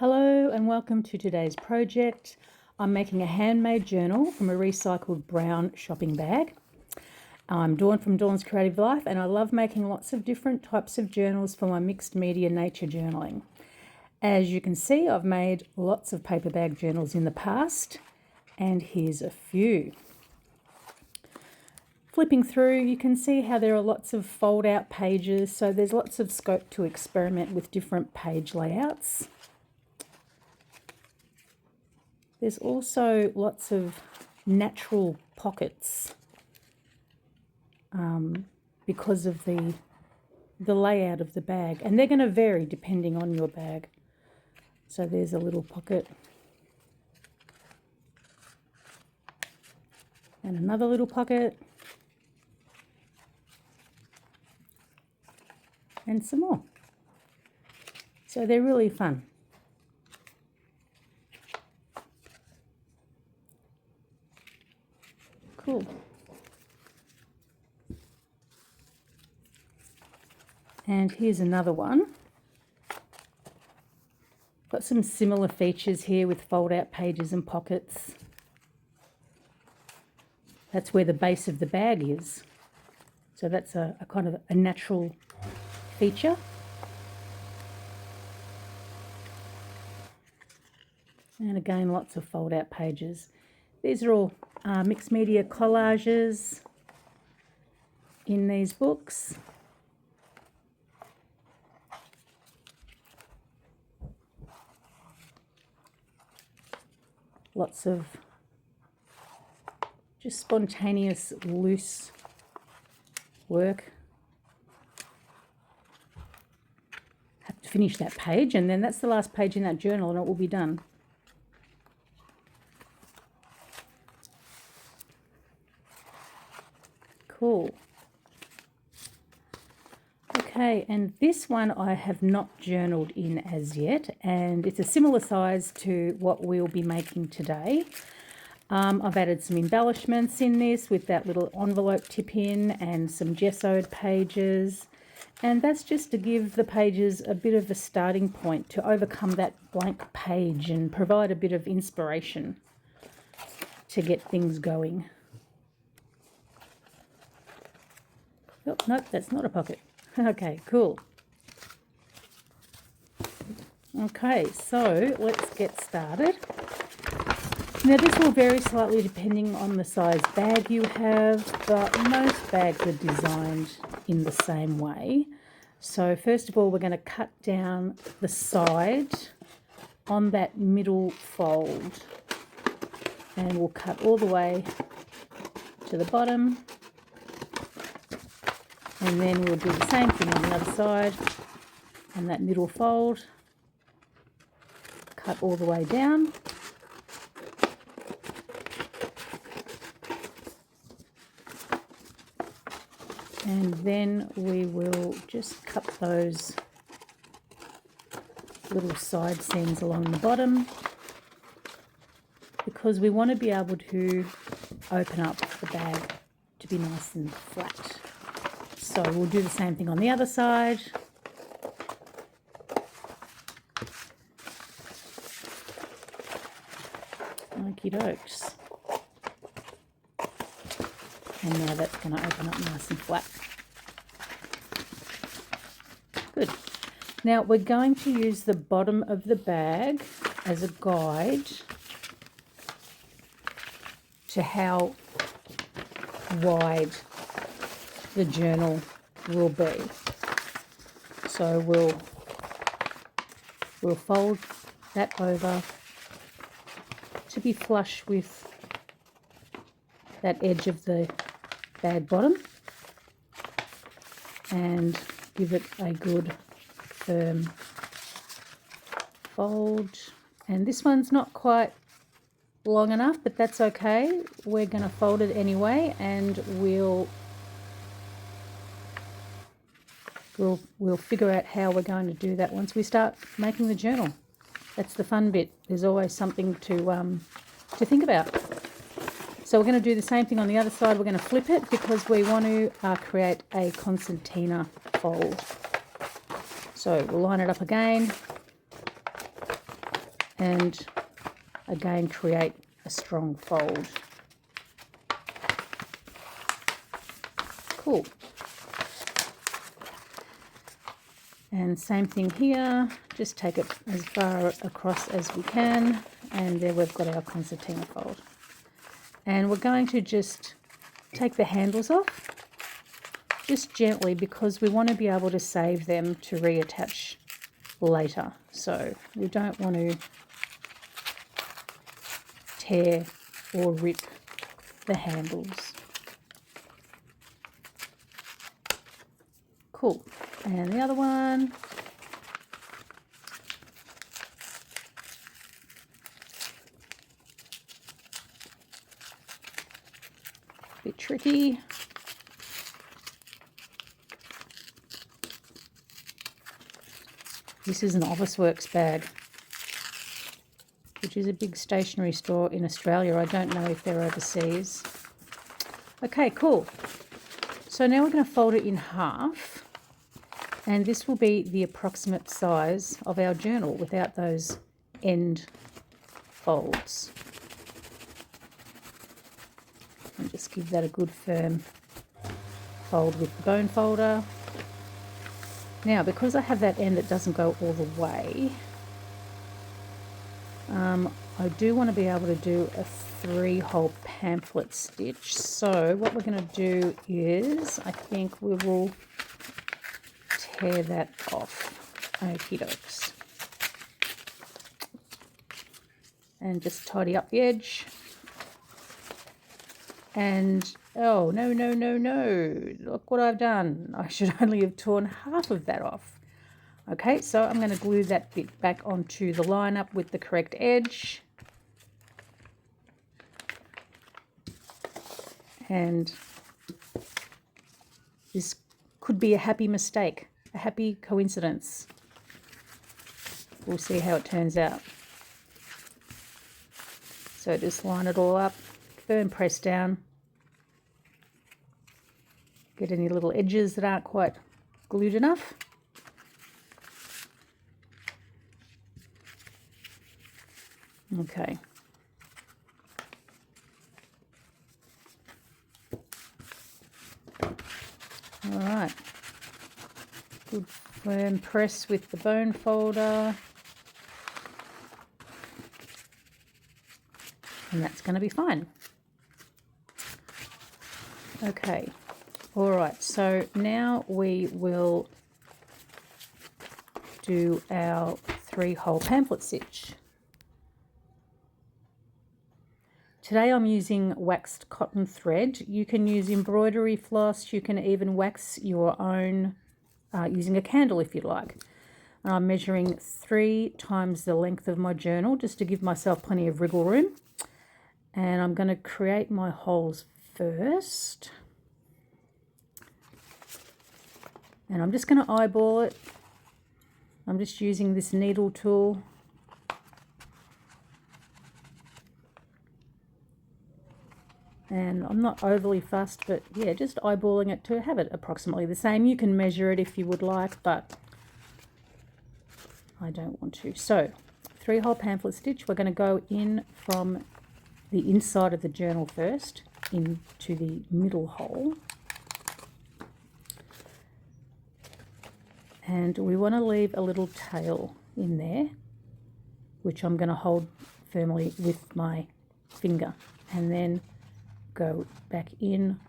Hello and welcome to today's project. I'm making a handmade journal from a recycled brown shopping bag. I'm Dawn from Dawn's Creative Life and I love making lots of different types of journals for my mixed media nature journaling. As you can see, I've made lots of paper bag journals in the past and here's a few. Flipping through, you can see how there are lots of fold out pages, so there's lots of scope to experiment with different page layouts. There's also lots of natural pockets because of the layout of the bag, and they're going to vary depending on your bag. So there's a little pocket and another little pocket and some more. So they're really fun. Cool. And here's another one. Got some similar features here with fold out pages and pockets. That's where the base of the bag is. So that's a kind of a natural feature. And again, lots of fold out pages. These are all mixed media collages in these books. Lots of just spontaneous, loose work. Have to finish that page, and then that's the last page in that journal and it will be done. Cool. Okay, and this one I have not journaled in as yet, and it's a similar size to what we'll be making today. I've added some embellishments in this with that little envelope tip in and some gessoed pages, and that's just to give the pages a bit of a starting point to overcome that blank page and provide a bit of inspiration to get things going. Oh, nope, that's not a pocket. Okay, cool. Okay, so let's get started. Now this will vary slightly depending on the size bag you have, but most bags are designed in the same way. So first of all, we're going to cut down the side on that middle fold, and we'll cut all the way to the bottom. And then we'll do the same thing on the other side, and that middle fold, cut all the way down. And then we will just cut those little side seams along the bottom, because we want to be able to open up the bag to be nice and flat. So we'll do the same thing on the other side. Okie dokes. And now that's going to open up nice and flat. Good. Now we're going to use the bottom of the bag as a guide to how wide the journal will be. So we'll fold that over to be flush with that edge of the bag bottom and give it a good firm fold. And this one's not quite long enough, but that's okay. We're going to fold it anyway, and we'll figure out how we're going to do that once we start making the journal. That's the fun bit. There's always something to think about. So we're going to do the same thing on the other side. We're going to flip it because we want to create a concertina fold. So we'll line it up again, and again create a strong fold. Cool. And same thing here, just take it as far across as we can, and there we've got our concertina fold. And we're going to just take the handles off, just gently, because we want to be able to save them to reattach later. So we don't want to tear or rip the handles. Cool. And the other one. Bit tricky. This is an Officeworks bag, which is a big stationery store in Australia. I don't know if they're overseas. Okay, cool. So now we're going to fold it in half, and this will be the approximate size of our journal without those end folds. And just give that a good firm fold with the bone folder. Now, because I have that end that doesn't go all the way, I do want to be able to do a 3-hole pamphlet stitch. So what we're going to do is, I think we will tear that off. Okie dokes. And just tidy up the edge. And oh, no, no, no, no. Look what I've done. I should only have torn half of that off. Okay, so I'm going to glue that bit back onto the line up with the correct edge. And this could be a happy mistake, a happy coincidence. We'll see how it turns out. So just line it all up, firm press down. Get any little edges that aren't quite glued enough. Okay. All right. Good firm press with the bone folder. And that's going to be fine. Okay. All right. So now we will do our 3-hole pamphlet stitch. Today I'm using waxed cotton thread. You can use embroidery floss. You can even wax your own using a candle if you like. I'm measuring 3 times the length of my journal just to give myself plenty of wriggle room. And I'm going to create my holes first. And I'm just going to eyeball it. I'm just using this needle tool. And I'm not overly fussed, but yeah, just eyeballing it to have it approximately the same. You can measure it if you would like, but I don't want to. So 3-hole pamphlet stitch, we're going to go in from the inside of the journal first into the middle hole. And we want to leave a little tail in there, which I'm going to hold firmly with my finger, and then go back in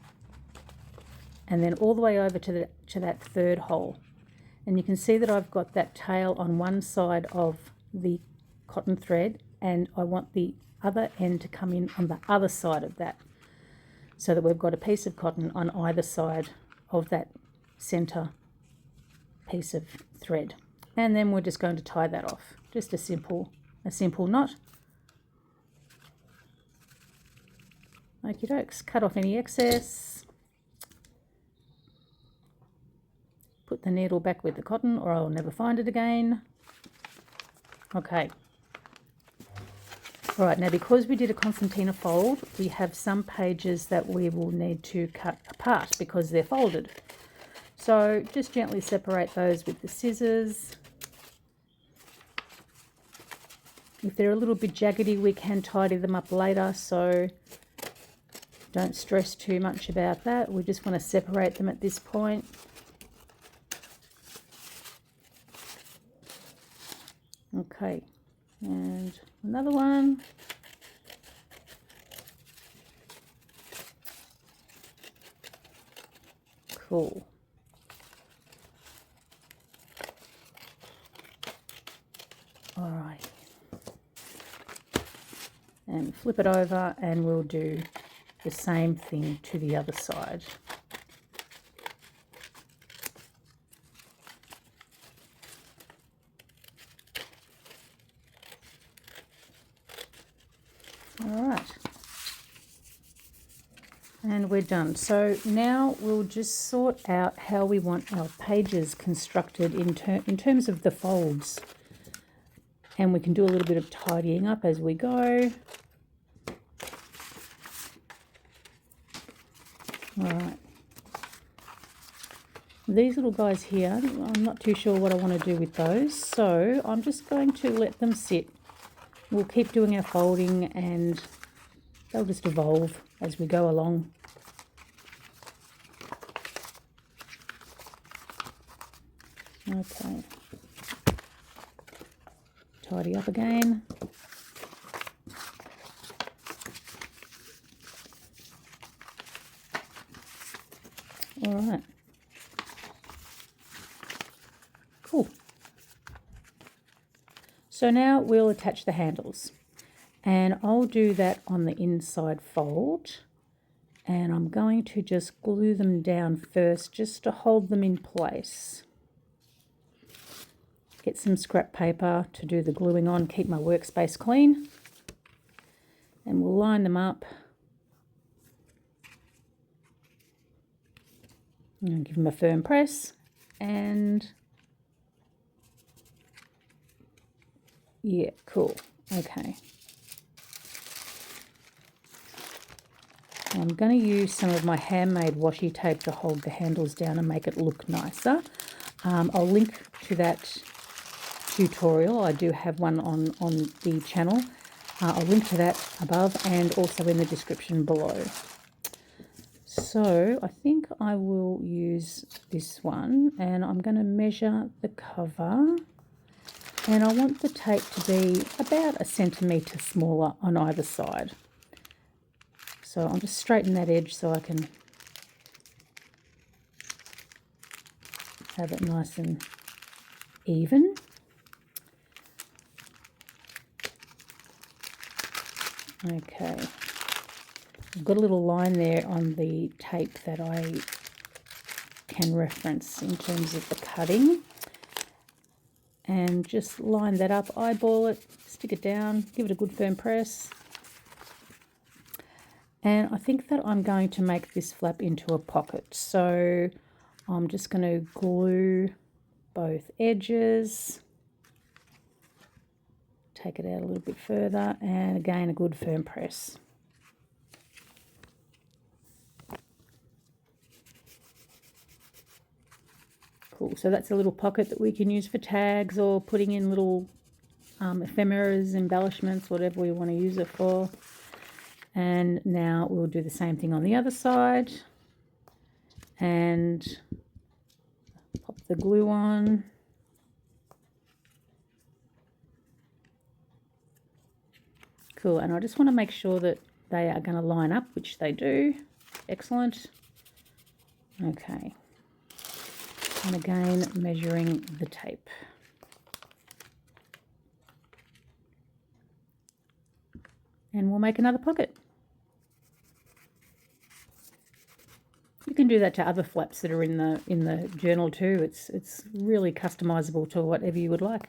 and then all the way over to that 3rd hole. And you can see that I've got that tail on one side of the cotton thread, and I want the other end to come in on the other side of that, so that we've got a piece of cotton on either side of that center piece of thread. And then we're just going to tie that off. Just a simple knot. Okie dokes, cut off any excess. Put the needle back with the cotton or I'll never find it again. Okay. All right, now because we did a concertina fold, we have some pages that we will need to cut apart because they're folded. So just gently separate those with the scissors. If they're a little bit jaggedy, we can tidy them up later, so don't stress too much about that. We just want to separate them at this point. Okay, and another one. Cool. All right. And flip it over and we'll do the same thing to the other side. All right. And we're done. So now we'll just sort out how we want our pages constructed in terms of the folds. And we can do a little bit of tidying up as we go. All right. These little guys here, I'm not too sure what I want to do with those. So I'm just going to let them sit. We'll keep doing our folding and they'll just evolve as we go along. Okay. Tidy up again. All right. Cool. So now we'll attach the handles. And I'll do that on the inside fold. And I'm going to just glue them down first just to hold them in place. Get some scrap paper to do the gluing on, keep my workspace clean. And we'll line them up. And give them a firm press. And yeah, cool. Okay. I'm going to use some of my handmade washi tape to hold the handles down and make it look nicer. I'll link to that tutorial. I do have one on the channel. I'll link to that above and also in the description below. So I think I will use this one and I'm going to measure the cover. And I want the tape to be about 1 centimetre smaller on either side. So I'll just straighten that edge so I can have it nice and even. Okay. I've got a little line there on the tape that I can reference in terms of the cutting. And just line that up, eyeball it, stick it down, give it a good firm press. And I think that I'm going to make this flap into a pocket. So I'm just going to glue both edges. Take it out a little bit further and again a good firm press. Cool, so that's a little pocket that we can use for tags or putting in little ephemeras, embellishments, whatever we want to use it for. And now we'll do the same thing on the other side and pop the glue on. Cool, and I just want to make sure that they are going to line up, which they do. Excellent. Okay. And again, measuring the tape. And we'll make another pocket. You can do that to other flaps that are in the journal too. It's really customizable to whatever you would like.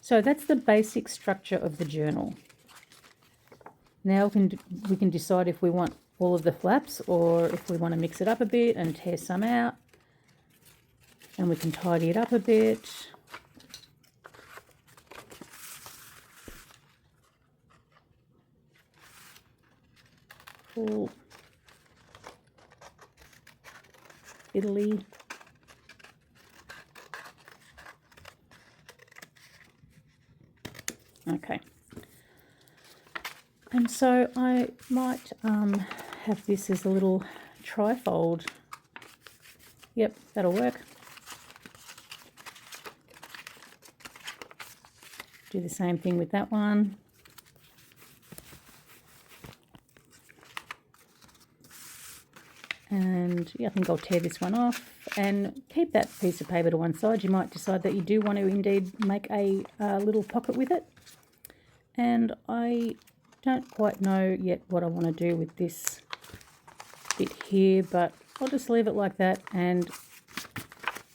So that's the basic structure of the journal. Now we can decide if we want all of the flaps or if we want to mix it up a bit and tear some out. And we can tidy it up a bit. Cool. Italy. Okay. And so I might have this as a little trifold. Yep, that'll work. Do the same thing with that one. And yeah, I think I'll tear this one off and keep that piece of paper to one side. You might decide that you do want to indeed make a little pocket with it. And I don't quite know yet what I want to do with this bit here, but I'll just leave it like that and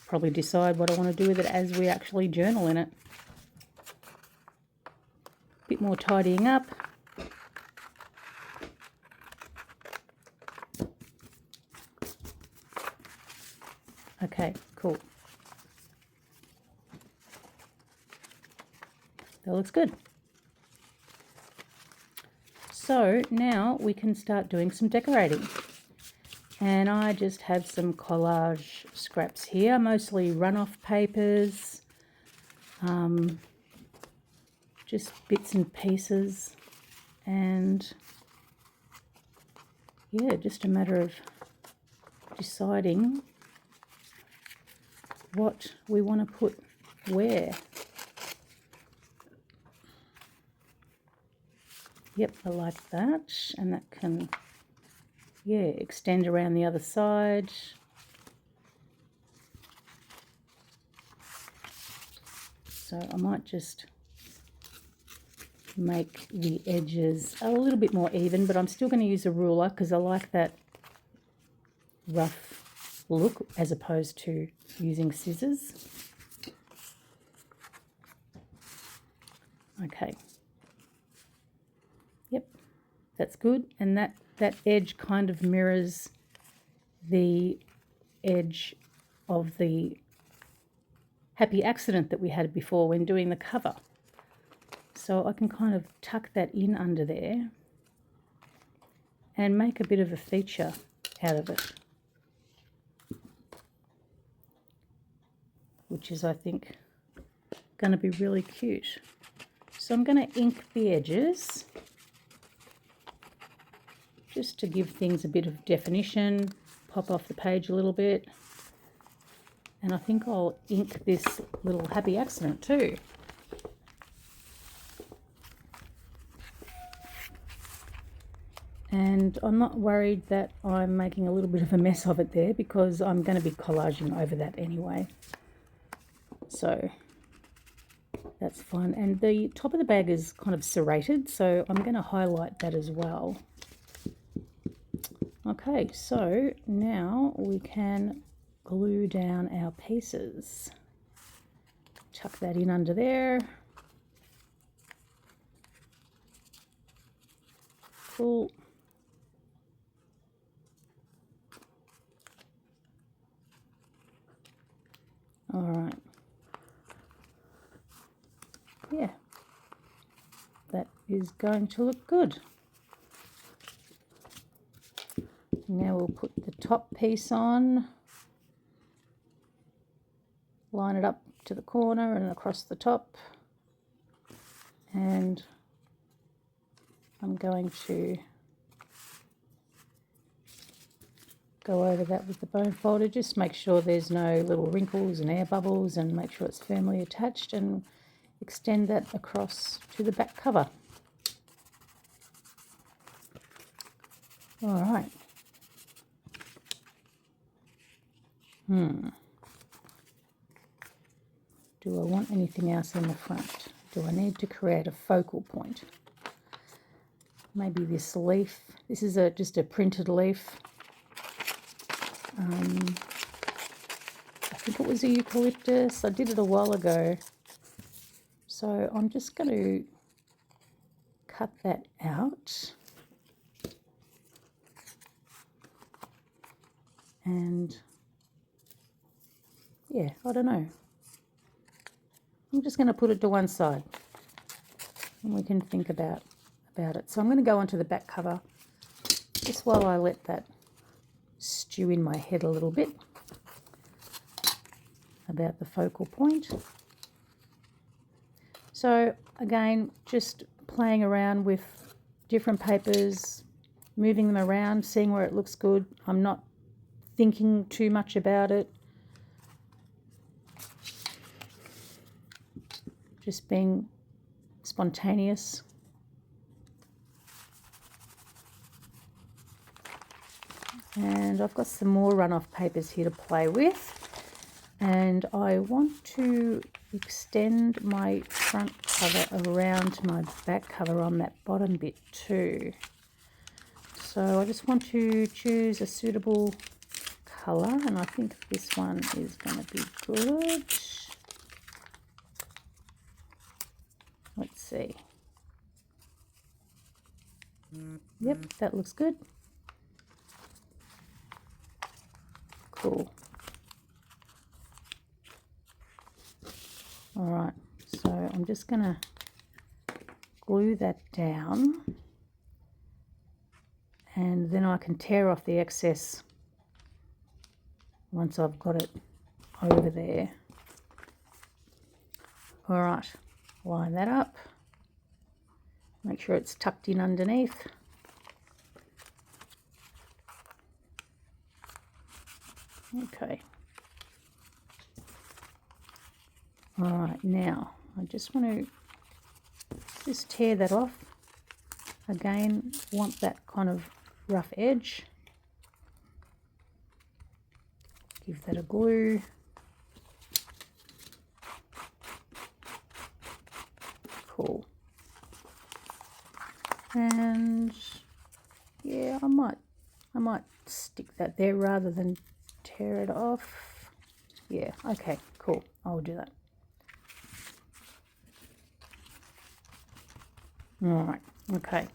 probably decide what I want to do with it as we actually journal in it. Bit more tidying up. Okay, cool. That looks good. So now we can start doing some decorating. And I just have some collage scraps here, mostly runoff papers, just bits and pieces, and yeah, just a matter of deciding what we want to put where. Yep, I like that, and that can, yeah, extend around the other side. So I might just make the edges a little bit more even, but I'm still going to use a ruler because I like that rough look as opposed to using scissors. Okay. Yep, that's good. And that edge kind of mirrors the edge of the happy accident that we had before when doing the cover. So I can kind of tuck that in under there and make a bit of a feature out of it, which is, I think, going to be really cute. So I'm going to ink the edges just to give things a bit of definition, pop off the page a little bit. And I think I'll ink this little happy accident too. And I'm not worried that I'm making a little bit of a mess of it there because I'm going to be collaging over that anyway. So that's fine. And the top of the bag is kind of serrated, so I'm going to highlight that as well. Okay, so now we can glue down our pieces. Tuck that in under there. Cool. All right. Yeah, that is going to look good. Now we'll put the top piece on, line it up to the corner and across the top, and I'm going to go over that with the bone folder. Just make sure there's no little wrinkles and air bubbles, and make sure it's firmly attached, and extend that across to the back cover. All right. Do I want anything else in the front? Do I need to create a focal point? Maybe this leaf. This is just a printed leaf. I think it was a eucalyptus. I did it a while ago. So I'm just going to cut that out. And yeah, I don't know. I'm just going to put it to one side and we can think about it. So I'm going to go onto the back cover just while I let that stew in my head a little bit about the focal point. So again, just playing around with different papers, moving them around, seeing where it looks good. I'm not thinking too much about it. Just being spontaneous. And I've got some more runoff papers here to play with. And I want to extend my front cover around my back cover on that bottom bit too. So I just want to choose a suitable colour, and I think this one is going to be good. Let's see. Yep, that looks good. Cool. All right, so I'm just going to glue that down, and then I can tear off the excess once I've got it over there. All right, line that up. Make sure it's tucked in underneath. Okay. All right, now I just want to just tear that off. Again, want that kind of rough edge. Give that a glue. Cool. And yeah, I might stick that there rather than tear it off. Yeah, okay, cool. I'll do that. All right, okay.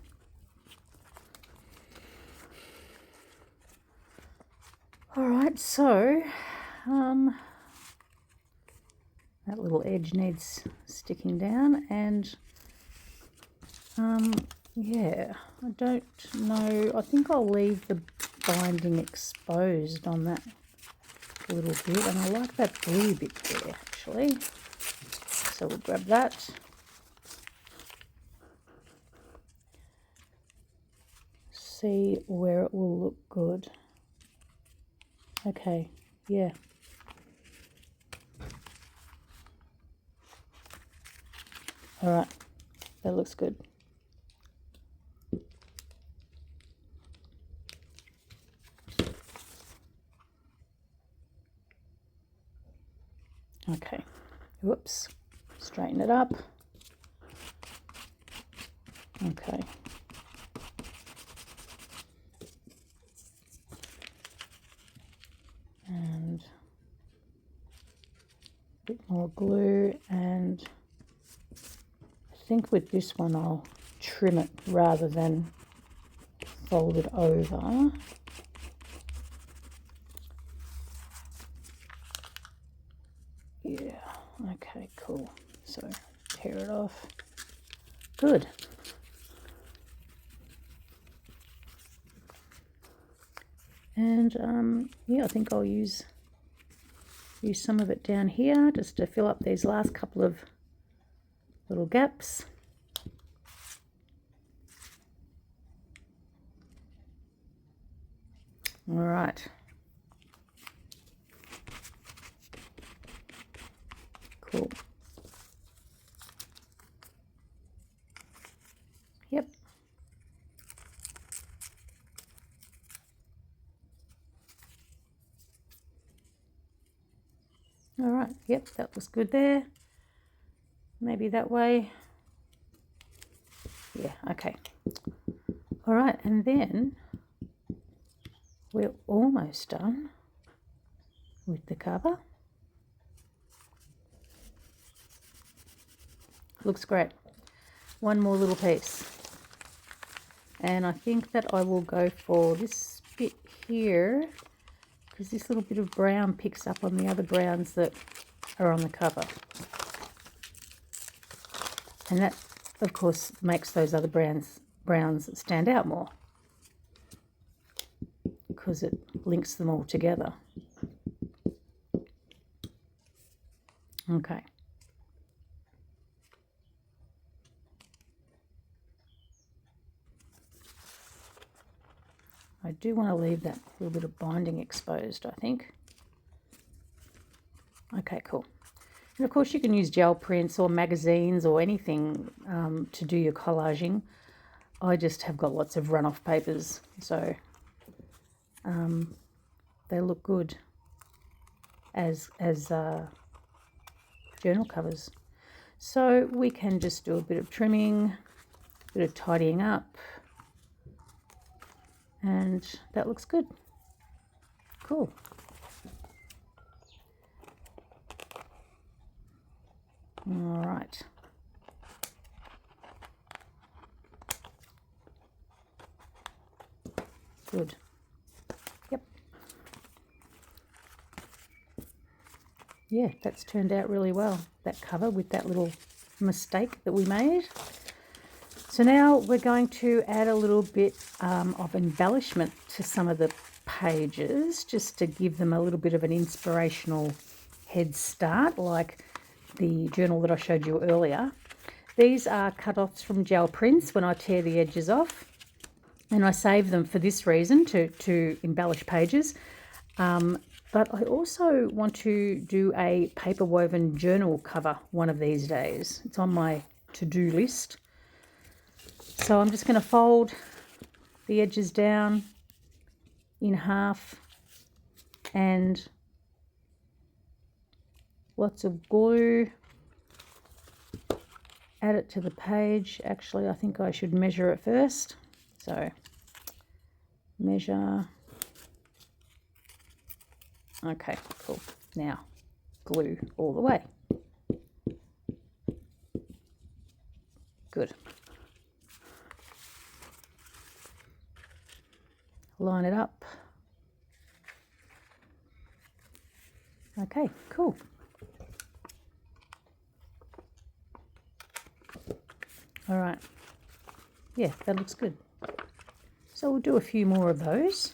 All right, so that little edge needs sticking down, and yeah, I don't know. I think I'll leave the binding exposed on that little bit, and I like that blue bit there actually. So we'll grab that. See where it will look good. Okay, yeah. All right, that looks good. Okay, whoops, straighten it up. Okay. And a bit more glue, and I think with this one I'll trim it rather than fold it over. Yeah, okay, cool. So tear it off. Good. And yeah, I think I'll use some of it down here just to fill up these last couple of little gaps. All right. Cool. Yep. All right, yep, that looks good there. Maybe that way. Yeah, okay. All right, and then we're almost done with the cover. Looks great. One more little piece. And I think that I will go for this bit here, because this little bit of brown picks up on the other browns that are on the cover. And that, of course, makes those other browns stand out more, because it links them all together. Okay. I do want to leave that little bit of binding exposed, I think. Okay, cool. And of course you can use gel prints or magazines or anything to do your collaging. I just have got lots of runoff papers, so they look good as journal covers. So we can just do a bit of trimming, a bit of tidying up, and that looks good. Cool. All right. Good. Yep. Yeah, that's turned out really well, that cover with that little mistake that we made. So now we're going to add a little bit of embellishment to some of the pages, just to give them a little bit of an inspirational head start, like the journal that I showed you earlier. These are cut-offs from gel prints when I tear the edges off, and I save them for this reason, to embellish pages. But I also want to do a paper woven journal cover one of these days. It's on my to-do list. So I'm just going to fold the edges down in half and lots of glue. Add it to the page. Actually, I think I should measure it first. So measure. Okay, cool. Now glue all the way. Good. Line it up. Okay, cool. All right. Yeah, that looks good. So we'll do a few more of those.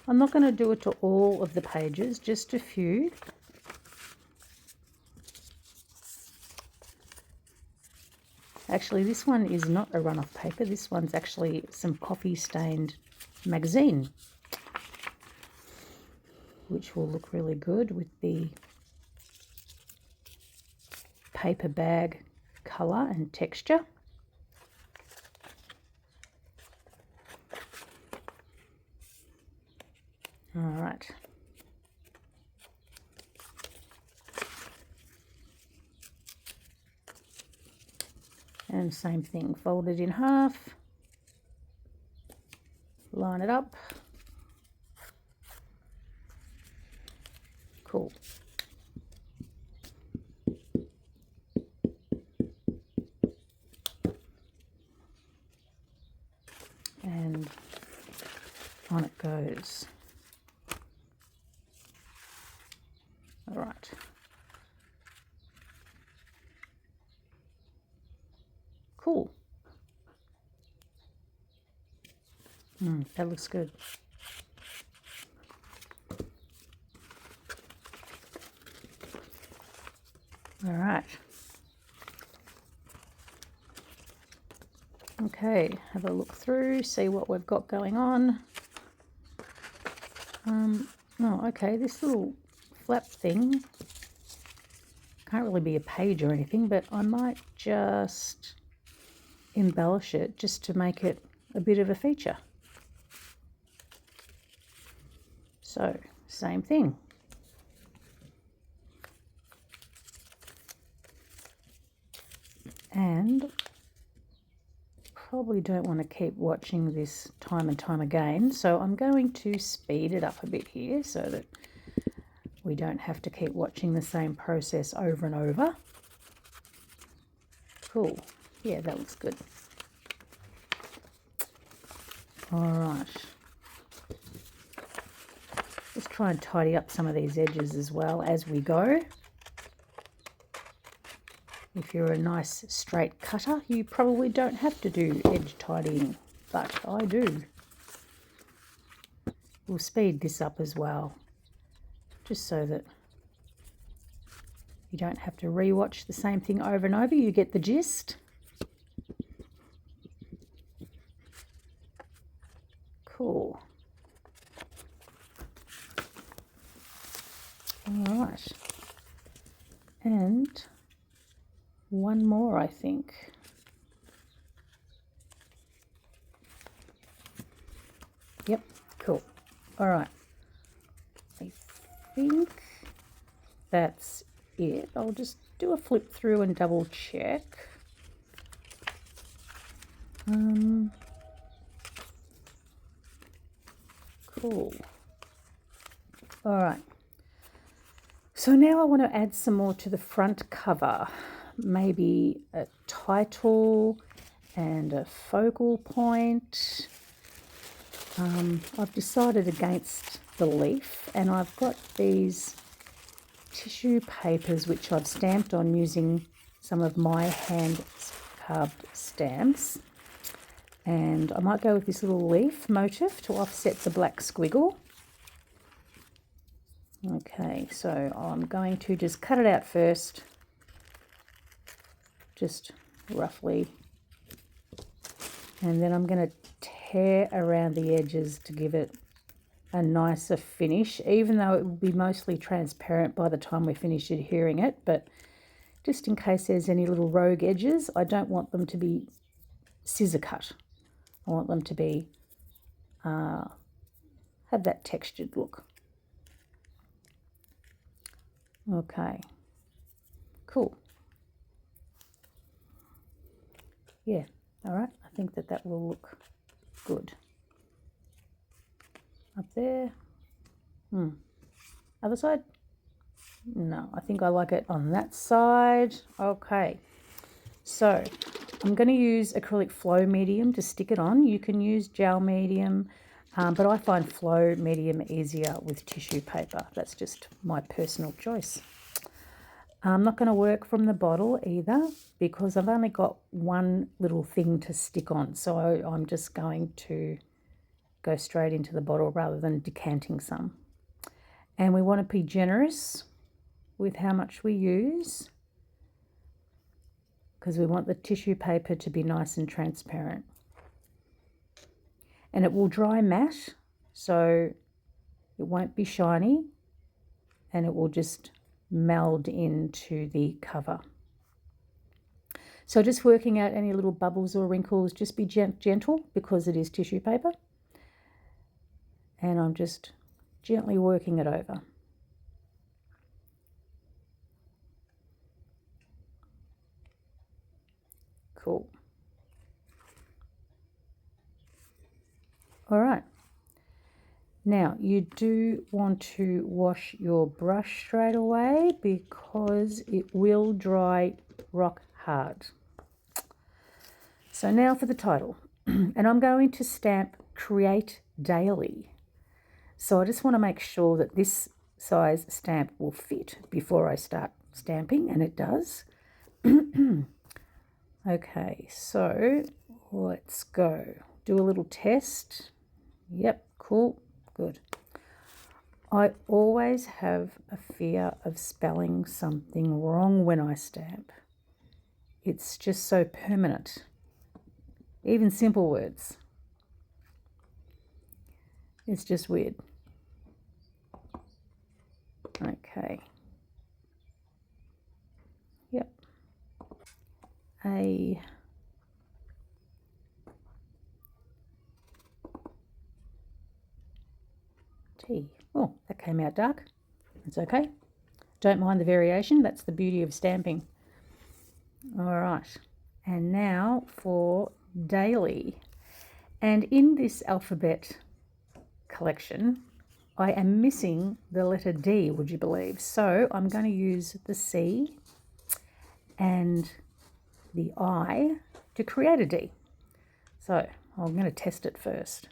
I'm not going to do it to all of the pages, just a few. Actually, this one is not a runoff paper. This one's actually some coffee stained magazine, which will look really good with the paper bag colour and texture. All right. And same thing, fold it in half, line it up. Cool. And on it goes. All right. Cool. That looks good. All right. Okay, have a look through, see what we've got going on. Oh, okay, this little flap thing can't really be a page or anything, but I might just embellish it just to make it a bit of a feature. So, same thing. And probably don't want to keep watching this time and time again, so I'm going to speed it up a bit here so that we don't have to keep watching the same process over and over. Cool. Yeah, that looks good. All right. Let's try and tidy up some of these edges as well as we go. If you're a nice straight cutter, you probably don't have to do edge tidying, but I do. We'll speed this up as well, just so that you don't have to re-watch the same thing over and over. You get the gist. Cool. Cool. All right. And one more, I think. Yep, cool. All right. I think that's it. I'll just do a flip through and double check. Cool. All right. So now I want to add some more to the front cover. Maybe a title and a focal point. I've decided against the leaf, and I've got these tissue papers which I've stamped on using some of my hand carved stamps, and I might go with this little leaf motif to offset the black squiggle. Okay, so I'm going to just cut it out first, just roughly, and then I'm going to tear around the edges to give it a nicer finish, even though it will be mostly transparent by the time we finish adhering it. But just in case there's any little rogue edges, I don't want them to be scissor cut. I want them to be have that textured look. Okay, cool. Yeah, all right, I think that will look good. Up there. Other side? No, I think I like it on that side. Okay, so I'm going to use acrylic flow medium to stick it on. You can use gel medium, but I find flow medium easier with tissue paper. That's just my personal choice. I'm not going to work from the bottle either because I've only got one little thing to stick on. So I'm just going to go straight into the bottle rather than decanting some. And we want to be generous with how much we use because we want the tissue paper to be nice and transparent. And it will dry matte, so it won't be shiny, and it will just meld into the cover. So just working out any little bubbles or wrinkles, just be gentle because it is tissue paper. And I'm just gently working it over. Cool. All right. Now, you do want to wash your brush straight away because it will dry rock hard. So now for the title. And I'm going to stamp Create Daily. So I just want to make sure that this size stamp will fit before I start stamping, and it does. Okay, so let's go. Do a little test. Yep, cool, good. I always have a fear of spelling something wrong when I stamp. It's just so permanent. Even simple words. It's just weird. Okay. Yep. A T. Oh, that came out dark. It's okay. Don't mind the variation. That's the beauty of stamping. All right. And now for daily. And in this alphabet collection, I am missing the letter D, would you believe? So I'm going to use the C and the I to create a D. So I'm going to test it first.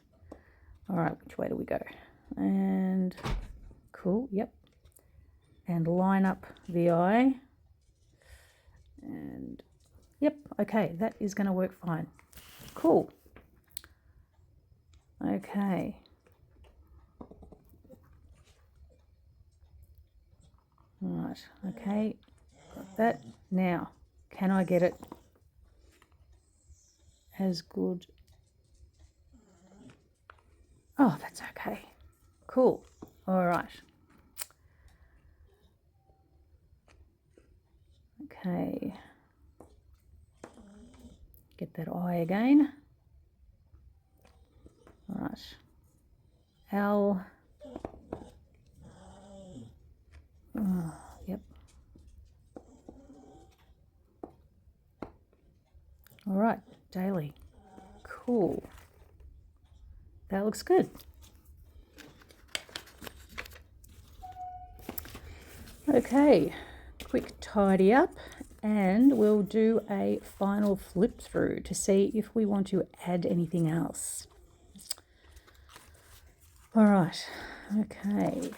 All right, which way do we go? And cool, yep. And line up the I. And yep, okay, that is going to work fine. Cool. Okay. Right, okay, got that. Now, can I get it as good Oh, that's okay. Cool. All right. Okay. Get that eye again. All right. L. Oh, yep. All right. Daily. Cool. That looks good. Okay, quick tidy up, and we'll do a final flip through to see if we want to add anything else. All right, okay.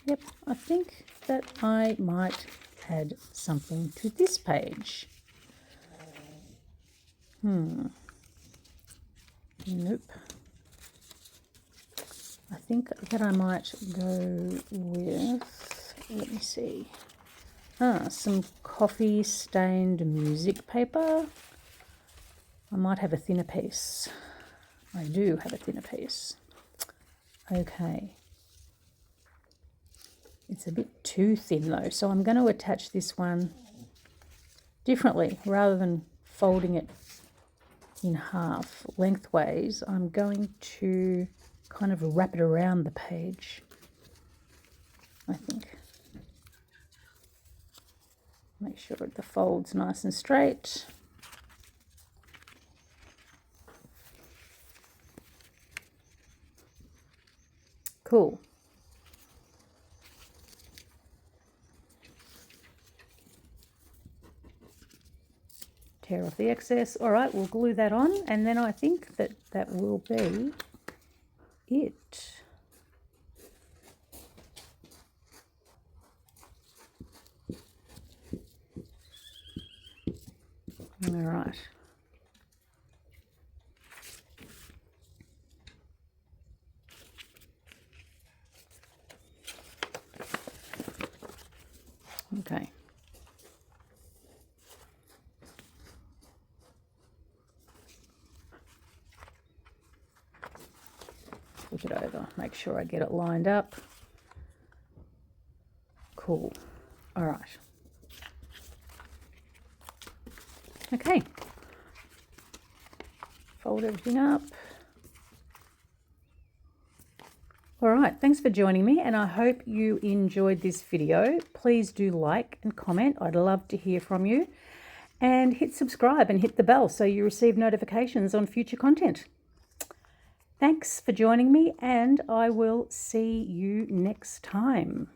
Yep, I think that I might add something to this page. Nope. I think that I might go with, let me see, some coffee stained music paper. I might have a thinner piece. I do have a thinner piece. Okay. It's a bit too thin though, so I'm going to attach this one differently. Rather than folding it in half lengthways, I'm going to kind of wrap it around the page, I think. Make sure the fold's nice and straight. Cool. Tear off the excess. All right, we'll glue that on, and then I think that that will be it. All right. Okay. Flip it over, make sure I get it lined up. Cool. All right. Okay. Fold everything up. All right, thanks for joining me, and I hope you enjoyed this video. Please do like and comment. I'd love to hear from you. And hit subscribe and hit the bell so you receive notifications on future content. Thanks for joining me, and I will see you next time.